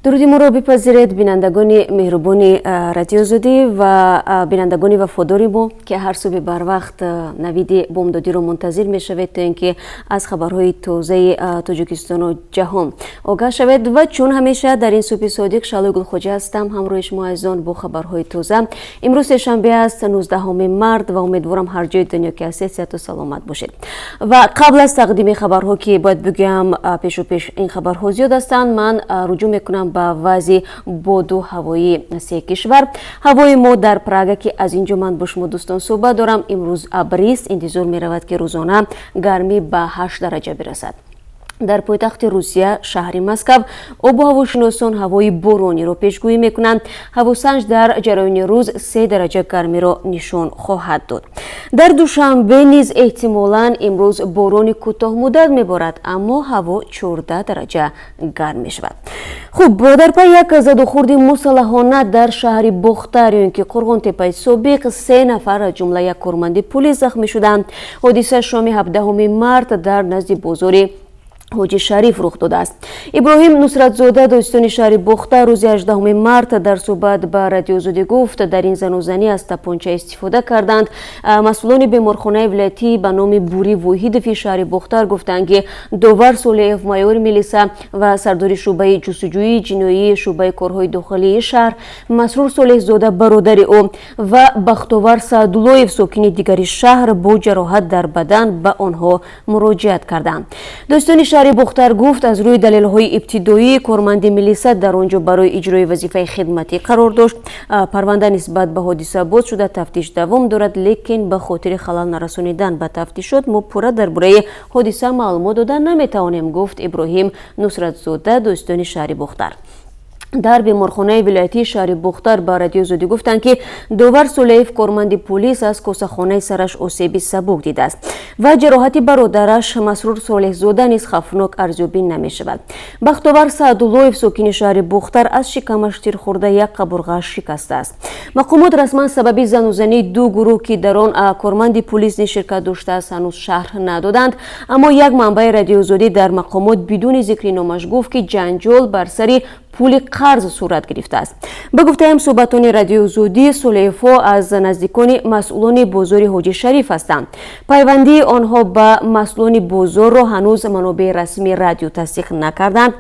درودی ما را بپذیرید بینندگان مهربان رادیو زودی و بینندگان وفاداری ما که هر صبح بر وقت نویدی بمدادی رو منتظر میشوید تا اینکه از خبرهای تازه تاجیکستان و جهان آگاه شوید و چون همیشه در این صبح صادق شالو گل خوجه هستم همراه شما عزیزان با خبرهای تازه. امروز شنبه است 19 مارد و امیدوارم هر جای دنیا که هستید صحت و سلامت باشید. و قبل از تقدیم خبرها که باید بگم پیش این خبرها زیاد هستند، من رجوع میکنم به وضع باد و هوایی سه کشور. هوای ما در پراگ که از اینجا من با شما دوستان صحبت دارم امروز ابری است. انتظار می رود که روزانه گرمی به 8 درجه برسد. در پایتخت روسیه شهر مسکو آب و هواشناسان هوای بارانی را پیشگویی میکنند. هواسنج در جریان روز 3 درجه گرمی را نشان خواهد داد. در دوشنبه نیز احتمالاً امروز باران کوتاه مدت میبارد اما هوا 14 درجه گرم میشود. خوب، در پی یک زد و خورد مسلحانه در شهر بختریان که قرغان تپه سابق 3 نفر از جمله یک کارمند پلیس زخمی شدند. حادثه شام 17 مارد در نزد بازار حاجی شریف رخ داده است. ابراهیم نصرت زاده دوستان شهر بختر روز 18 مارد در صحبت با رادیو زودی گفت در این زن و زنی از تپانچه استفاده کردند. مسئولان بیمارخانه ولایتی به نام بوری وحید فی شهر بختر گفتند که داور صالح مایور میلیسا و سردار شعبه جستجویی جنایی شعبه کارهای داخلی شهر مسرور صالح زاده برادر او و بختاور سعدالله ساکن دیگر شهر با جراحت در بدن به آنها مراجعت کردند. دوستان شهر بختر گفت از روی دلایل ابتدایی کارمند میلیسا در آنجا برای اجرای وظیفه خدمتی قرار داشت. پرونده نسبت به حادثه باز شده تفتیش دوام دارد، لیکن به خاطر خلل نرسانیدن به تفتیشات ما پورا درباره حادثه معلومات دادن نمیتوانیم، گفت ابراهیم نصرت زاده دوستان شهر بختر. در بیمارخانه ولایتی شهر بختر با رادیو زودی گفتند که داور سلیف کارمند پلیس از کوسه‌خانه سرش آسیب سبک دیده است و جراحت برادرش مسرور صالح زاده نیز خطرناک ارزیابی نمی شود. بختاور سعدالله ساکن شهر بختر از شکمش تیر خورده یک قبرغه شکسته است. مقامات رسما سبب زن و زنی دو گروه که در آن کارمند پلیس شرکت داشته است هنوز شرح ندادند، اما یک منبع رادیو زودی در مقامات بدون ذکر نامش گفت که جنجال بر سر پول قرض صورت گرفته است. به گفته صحبتان رادیو زودی سلیفا از نزدیکان مسئولان بازار حاجی شریف هستند. پیوندی آنها به مسئولان بازار را هنوز منابع رسمی رادیو تصدیق نکردند.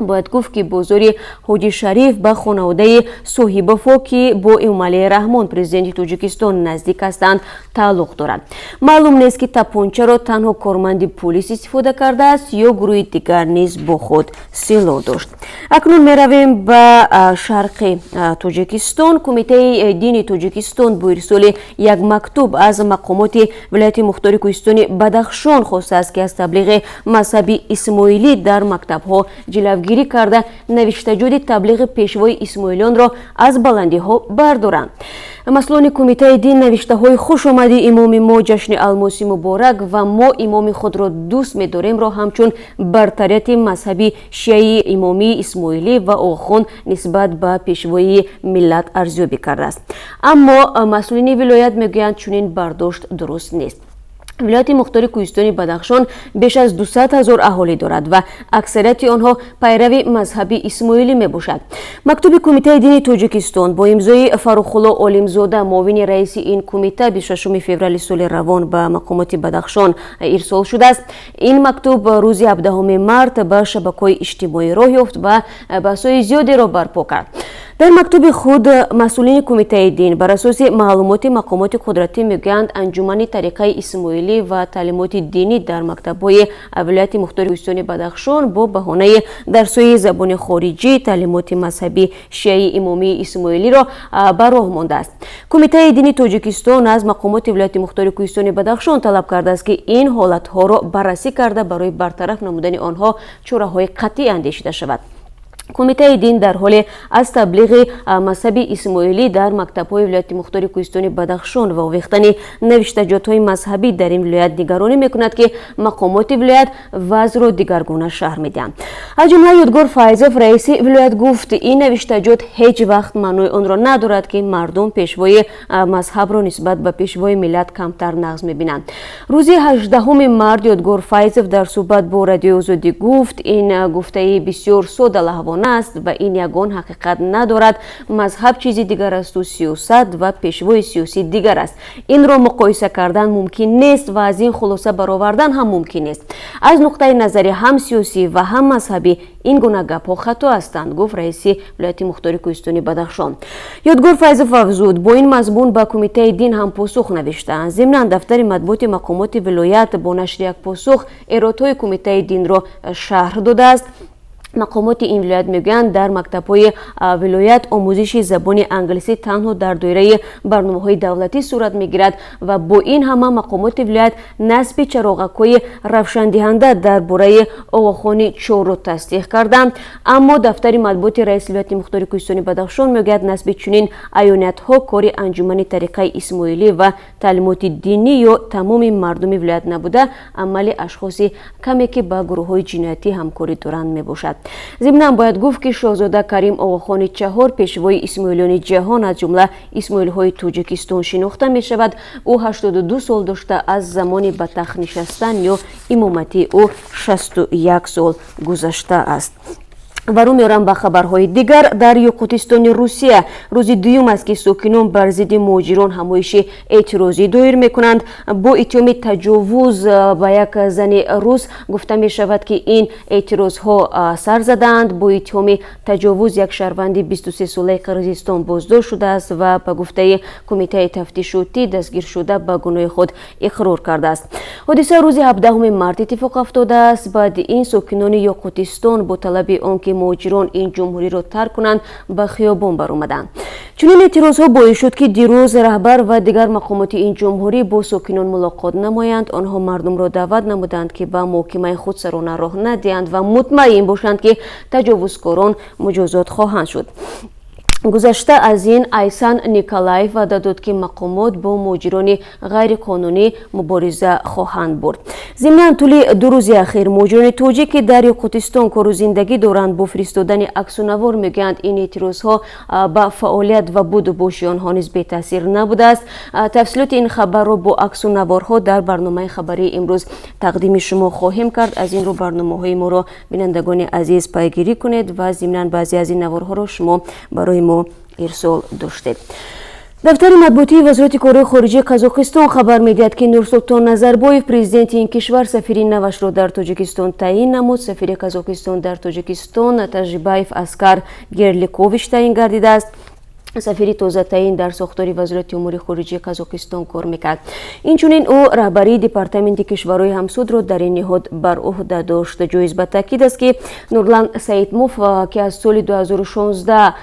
باید گفت که بازار حاجی شریف به خانواده صاحب‌وفا که با امامعلی رحمان پرزیدنت تاجیکستان نزدیک هستند تعلق دارد. معلوم نیست که تپانچه را تنها کارمند پلیس استفاده کرده است یا گروه دیگر نیز با خود سلاح داشت. اکنون میرویم به شرق تاجیکستان. کمیته دینی تاجیکستان با ارسال یک مکتوب از مقامات ولایت مختار کوهستان بدخشان خواسته است که از تبلیغ مذهبی اسماعیلی در مکتب‌ها جلوگیری کرده نوشتجات تبلیغ پیشوای اسماعیلیان را از بلندی ها بردارند. مسئولان کمیته دین نوشته های خوش آمدی امام ما جشن الماسی مبارک و ما امام خود را دوست می داریم را همچون برتریت مذهبی شیعی امامی اسماعیلی و آخوند نسبت به پیشوای ملت ارزیابی کرده است. اما مسئولین ولایت میگویند چنین برداشت درست نیست. ولایت مختار کوهستان بدخشان بیش از 200,000 اهالی دارد و اکثریت آنها پیروی مذهبی اسماعیلی می باشد. مکتوب کمیته دینی تاجیکستان با امضای فروخ‌الله عالمزاده معاون رئیس این کمیته 26 فوریه سال روان به مقامات بدخشان ارسال شده است. این مکتوب روز 17 مارد به شبکه‌های اجتماعی راه یافت و بحث‌های زیادی را برپا کرد. در مکتوب خود مسئولین کمیته دین بر اساس معلومات مقامات قدرتی میگویند انجمن طریقه اسماعیلی و تعلیمات دینی در مکتب‌های ولایت مختار کوهستان بدخشان با بهانه درس‌های زبان خارجی تعلیمات مذهبی شیعی امامی اسماعیلی را به راه مانده است. کمیته دینی تاجیکستان از مقامات ولایت مختار کوهستان بدخشان طلب کرده است که این حالت‌ها را بررسی کرده برای برطرف نمودن آنها چاره‌های قطعی اندیشیده شود. کمیته دین در حال از تبلیغ مذهبی اسماعیلی در مکتب‌های ولایت مختار کوهستان بدخشان و آویختن نوشتجات‌های مذهبی در این ولایت نگرانی می‌کند که مقامات ولایت وضع را دیگرگونه شرح می‌دهند. از جمله یادگار فایزف رئیس ولایت گفت این نوشتجات هیچ وقت معنای آن را ندارد که مردم پیشوای مذهب را نسبت به پیشوای ملت کمتر نقض می‌بینند. روز 18 مارد یادگار فایزف در صحبت با رادیو زودی گفت این گفته بسیار ساده لحوانه مردانه است و این یگان حقیقت ندارد. مذهب چیزی دیگر است و سیاست و پیشوای سیاسی دیگر است. این را مقایسه کردن ممکن نیست و از این خلاصه برآوردن هم ممکن نیست. از نقطه نظر هم سیاسی و هم مذهبی این گونه گپ‌ها خطا هستند، گفت رئیس ولایت مختار کوهستانی بدخشان. یادگار فیض فوزود با این مضمون به کمیته دین هم پاسخ نوشتند. ضمن دفتر مطبوعات مقامات ولایت با نشر یک پاسخ ارائه کمیته دین را شرح داده است. مقامات این ولایت میگویند در مکتب‌های ولایت آموزش زبان انگلیسی تنها در دایره برنامه‌های دولتی صورت میگیرد و با این همه مقامات ولایت نصب چراغک‌های روشن‌دهنده درباره آواخوانی 4 را تصدیق کردند. اما دفتر مطبوعات رئیس ولایت مختار کوهستانی بدخشان میگوید نصب چنین عیانیت‌ها کار انجمن طریقه اسماعیلی و تعلیمات دینی یا تمام مردم ولایت نبوده، عمل اشخاص کمی که با گروه‌های جنایتی همکاری دارند میباشد. ضمناً باید گفت که شاهزاده کریم آقاخان 4 پیشوای اسماعیلیان جهان از جمله اسماعیل‌های تاجیکستان شناخته می شود. او 82 سال داشته از زمان به تخت نشستن یا امامتی او 61 سال گذشته است. و رو میارم به خبرهای دیگر. در یاقوتستان روسیه روز دوم است که ساکنان بر ضد مهاجران همایش اعتراضی دایر میکنند. با اتهام تجاوز به یک زن روس گفته می شود که این اعتراض ها سر زدند. با اتهام تجاوز یک شهروند 23 ساله قرقیزستان بازداشت شده است و به گفته کمیته تفتیشاتی دستگیر شده به گناه خود اقرار کرده است. حادثه روز 17 مارت اتفاق افتاده است. بعد این ساکنان یاقوتستان با طلب آنکه مهاجران این جمهوری را ترک کنند به خیابان برآمدند. چنین اعتراضها باعث شد که دیروز رهبر و دیگر مقامات این جمهوری با ساکنان ملاقات نمایند. آنها مردم را دعوت نمودند که به محکمه خود سرانه راه ندهند و مطمئن باشند که تجاوزکاران مجازات خواهند شد. گذشته از این ایسان نیکولایف وعده داد که مقامات با مهاجران غیر قانونی مبارزه خواهند برد. ضمن طول 2 روز اخیر مهاجران تاجیک که در یاقوتستان کار و زندگی دارند با فرستادن عکس و نوار میگویند این اعتراضها به فعالیت و بود و باشی آنها نیز بی تاثیر نبوده است. تفصیلات این خبر را با عکس و نوارها در برنامه خبری امروز تقدیم شما خواهیم کرد. از این رو برنامه‌های ما را بینندگان عزیز پیگیری کنید و ضمن بعضی از این نوارها را شما برای ما ارسال داشتید. دفتر مطبوعاتی وزارت کارهای خارجه قزاقستان خبر میدهد که نورسلطان نظربایف پرزیدنت این کشور سفیر نوش را در تاجیکستان تعیین نمود. سفیر قزاقستان در تاجیکستان تاجیبایف اسکر گرلیکوویچ تعیین گردیده است. سفیر تازه تعیین در ساختار وزارت امور خارجه قزاقستان کار میکرد. اینچنین او رهبری دپارتمنت کشورهای همسود را در این نهاد بر عهده داشت. جایز به تاکید است که نورلان سیدموف که از سال 2016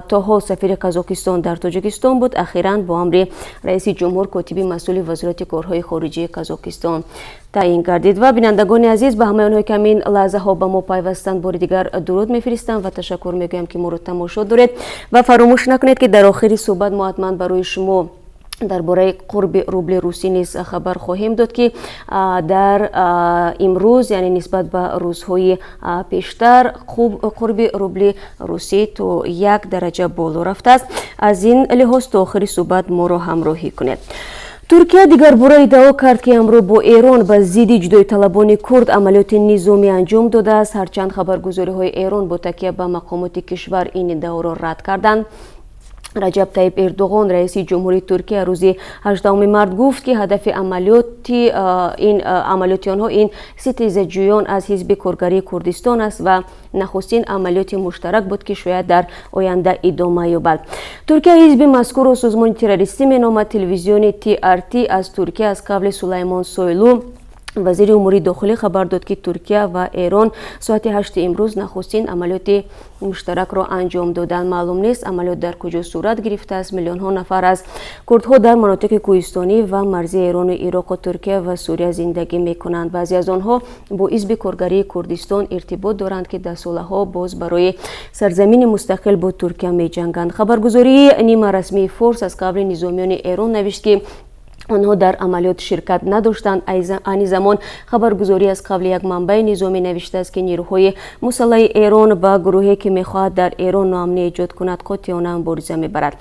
تا حال سفیر قزاقستان در تاجیکستان بود، اخیراً با امر رئیس جمهور کاتب مسئول وزارت کارهای خارجه قزاقستان تعیین گردید. و بینندگان عزیز به همه آنهایی که این لحظه ها به ما پیوستند بار دیگر درود میفرستم و تشکر میگویم که ما رو تماشا دارید و فراموش نکنید که در آخر صحبت ما حتما برای شما درباره قرب روبل روسی نیز خبر خواهیم داد که در امروز یعنی نسبت به روزهای پیشتر قرب روبل روسی تو 1 درجه بالا رفته است. از این لحاظ تا آخر صحبت ما را همراهی کنید. ترکیه دیگر باره ادعا کرد که امروز با ایران به ضد جدایی طلبان کرد عملیات نظامی انجام داده است. هرچند خبرگزاری های ایران با تکیه به مقامات کشور این ادعا را رد کردند. رجب طیب اردوغان رئیس جمهوری ترکیه روز 18 مارت گفت که هدف عملیات آنها این ستیزجویان از حزب کارگری کردستان است و نخستین عملیات مشترک بود که شاید در آینده ادامه یابد. ترکیه حزب مذکور را سازمان تروریستی مینامد. تلویزیون TRT از ترکیه از قبل سلیمان سویلو وزیر امور داخلی خبر داد که ترکیه و ایران ساعت 8 امروز نخستین عملیات مشترک را انجام دادند. معلوم نیست عملیات در کجا صورت گرفته است. میلیون ها نفر از کردها در مناطق کوهستانی و مرزی ایران و عراق و ترکیه و سوریه زندگی میکنند. بعضی از آنها با حزب کارگری کردستان ارتباط دارند که در سالها باز برای سرزمین مستقل با ترکیه میجنگند. خبرگزاری نیمه رسمی فورس از قبل نظامیان ایران نوشت که آنها در عملیات شرکت نداشتند. آن زمان خبرگزاری از قبل یک منبع نظامی نوشته است که نیروهای مسلح ایران با گروهی که میخواهد در ایران ناامنی ایجاد کند قاطعانه مبارزه میبرد.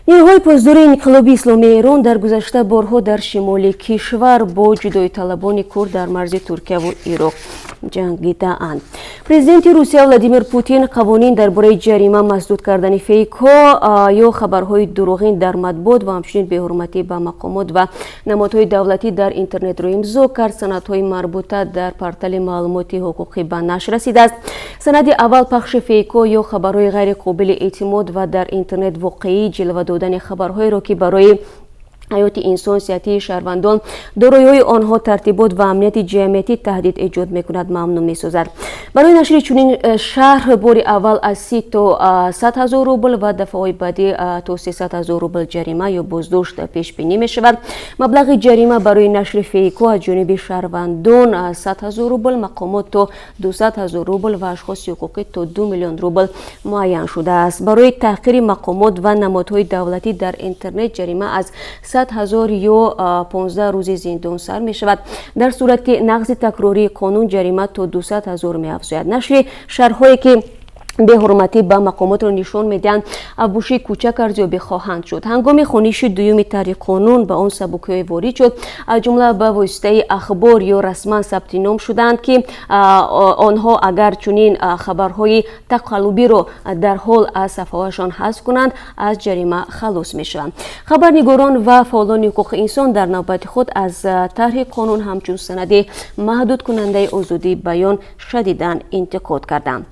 نیروهای پاسدار انقلابی اسلامی ایران در گذشته بارها در شمال کشور با جدایی طلبان کرد در مرز ترکیه و عراق جنگیده‌اند. پرزیدنت روسیه ولادیمیر پوتین قوانین درباره جریمه مسدود کردن فیک‌ها یا خبرهای دروغین در مطبوعات و همچنین بی‌حرمتی به مقامات و نمادهای دولتی در اینترنت را امضا کرد. سندهای مربوطه در پورتال معلومات حقوقی به نشر رسیده است. سند اول پخش فیک‌ها یا خبرهای غیر قابل اعتماد و در اینترنت واقعی جلوه دادن خبرهای را که برای حیات انسان، صحت شهروندان، دارایی‌های آنها، ترتیبات و امنیت جمعیتی تهدید ایجاد می‌کند ممنوع می‌سازد. برای نشر چنین شرح بار اول از 30 تا 100,000 روبل و دفعه‌های بعدی تا 300,000 روبل جریمه یا بازداشت پیش بینی می‌شود. مبلغ جریمه برای نشر فیک‌ها از جانب شهروندان 100,000 روبل، مقامات تا 200,000 روبل و اشخاص حقوقی تا 2 میلیون روبل معین شده است. برای تحقیر مقامات و نمادهای دولتی در اینترنت جریمه از 100,000 یا 15 روز زندان سر می شود. در صورت نقض تکراری قانون جریمه تا 200,000 می افزاید. نشر شرح‌هایی که به حرمتی به مقامات را نشان میدن ابوشی کوچک ارزیابی خواهند شد. هنگام خوانش دوم طرح قانون به آن سبکی‌های وارد شد، از جمله به واسطه اخبار یا رسما ثبت نام شدند که آنها اگر چنین خبرهای تقلبی را در حال از صفحه‌شان حذف کنند از جریمه خلاص میشوند. خبرنگاران و فعالان حقوق انسان در نوبت خود از طرح قانون همچون سند محدود کننده آزادی بیان شدیداً انتقاد کردند.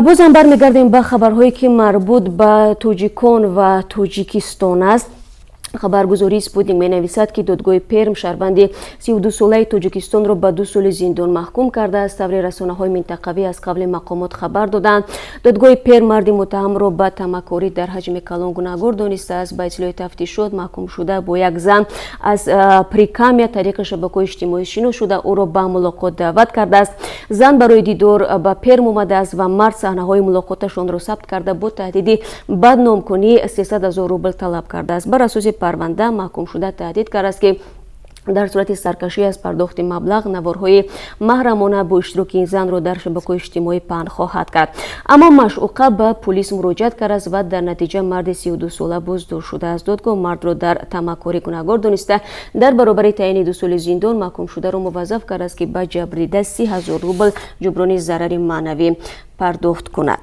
باز هم برمیگردیم به خبرهایی که مربوط به تاجیکان و تاجیکستان است. خبرگزاری سپوتنیک می نویسد که دادگاه پرم شهروند 32 ساله تاجیکستان را به 2 سال زندان محکوم کرده است. طبری رسانه‌های منطقوی از قبل مقامات خبر دادند. دادگاه پرم مرد متهم را به تمکاری در حجم کلان گناهکار دانسته است. به اطلاع تفتیشات محکوم شده با یک زن از پریکامیا طریق شبکه‌های اجتماعی شناخته شده او را به ملاقات دعوت کرده است. زن برای دیدار به پرم آمده است و مرد صحنه‌های ملاقاتشان را ثبت کرده با تهدید بدنام کنی 300,000 روبل طلب کرده است. بر اساس پرونده محکوم شده تهدید کرده است که در صورت سرکشی از پرداخت مبلغ نوارهای محرمانه با اشتراک این زن را در شبکه‌های اجتماعی پهن خواهد کرد. اما مشعوقه به پلیس مراجعت کرده است و در نتیجه مرد 32 ساله بازداشت شده است. دادگاه مرد را در تمکاری گناهکار دانسته در برابر تعیین 2 سال زندان محکوم شده را موظف کرده است که به جبریده 30,000 روبل جبران ضرر معنوی پرداخت کند.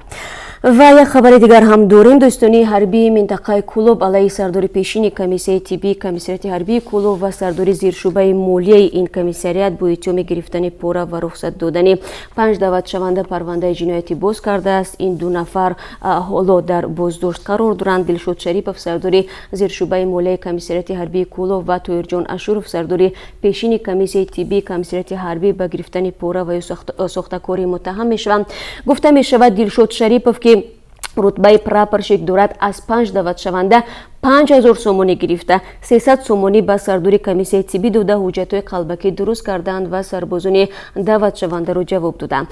و یک خبر دیگر هم داریم. دوستانی حربی منطقه کولوب علیه سردار پیشین کمیسیه طبی کمیساریات حربی کولوب و سردار زیرشعبه مالیه این کمیساریات با اتهام گرفتن پوره و رخصت دادن 5 دعوت شونده پرونده جنایتی باز کرده است. این 2 نفر حالا در بازداشت قرار دارند. دلشاد شریپов سردار زیرشعبه مالیه کمیساریات حربی کولوب و تویرجان اشورov سردار پیشین کمیسیه طبی کمیساریات حربی به گرفتن پوره و ساختکاری متهم میشوند. گفته می شود دلشاد شریپov که رتبه پراپرشیک دارد از 5 دعوت شونده 5,000 سومونی گرفته 300 سومونی به سردار کمیسیه طبی داده حجت‌های قلبکی درست کردند و سربازان دعوت شونده را جواب دادند.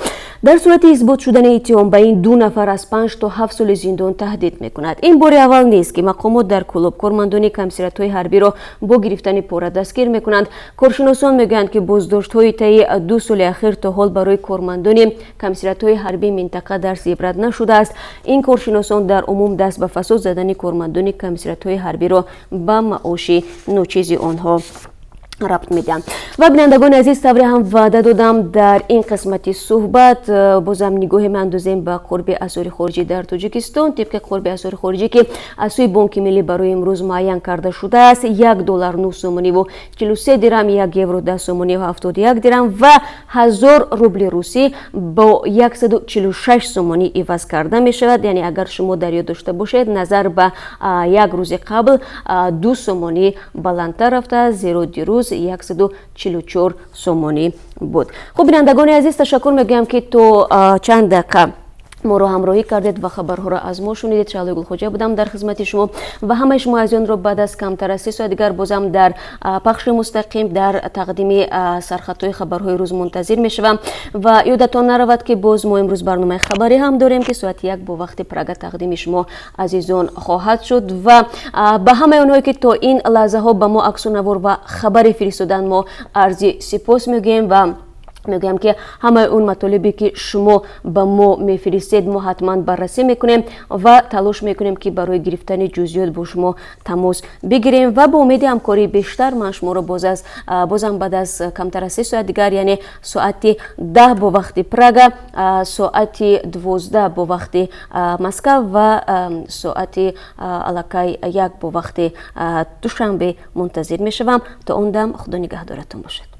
در صورت اثبات شدن اتهام به این 2 نفر از 5 تا 7 سال زندان تهدید می‌کند. این بار اول نیست که مقامات در کلوب کارمندان کمیساریات‌های حربی را با گرفتن پوره دستگیر می‌کنند. کارشناسان می‌گویند که بازداشت‌های طی 2 سال اخیر تا حال برای کارمندان کمیساریات‌های حربی منطقه درس عبرت نشده است. این کارشناسان در عموم دست به فساد زدن کارمندان کمیساریات‌های حربی را به معاش ناچیز آنها ربط میدم. و بینندگان عزیز طبری هم وعده دادم در این قسمتی صحبت بازم نگاه من اندازیم به قرب اسعار خارجی در تاجیکستان. طبق قرب اسعار خارجی که از سوی بانک ملی برای امروز معین کرده شده است، 1 دلار 9 سومانی و 43 درم، 1 یورو 10 سومانی و 71 درم و 1000 روبل روسی با 146 سومانی عوض کرده می شود. یعنی اگر شما در یاد داشته باشید نظر به یک روز قبل 2 سومانی بلندتر رفته، زیرا دیروز 144 سومانی بود. خب بینندگان عزیز تشکر میگم که تو چند دقیقه ما رو همراهی کردید و خبرها را از ما شنیدید. شعله گلخوجه بودم در خدمت شما و همه شما از آن را بعد از کمتر از 3 ساعت دیگر بازم در پخش مستقیم در تقدیم سرخطهای خبرهای روز منتظر میشوم و یادتان نرود که باز ما امروز برنامه خبری هم داریم که ساعت 1 با وقت پرگه تقدیم شما عزیزان خواهد شد و به همه اونهایی که تا این لحظه ها به ما عکس و نوار و خبری فرستادن ما عرض سپاس میگیم و میگویم که همه اون مطالبی که شما به ما میفرستید ما حتما بررسی میکنیم و تلاش میکنیم که برای گرفتن جزئیات با شما تماس بگیریم و با امید همکاری بیشتر من شما رو بازم بعد از کمتر از 3 ساعت دیگر یعنی ساعت 10 با وقت پراگ، ساعت 12 با وقت مسکو و ساعت الکای 1 با وقت دوشنبه منتظر میشوم. تا اون دم خدا نگهدارتون باشد.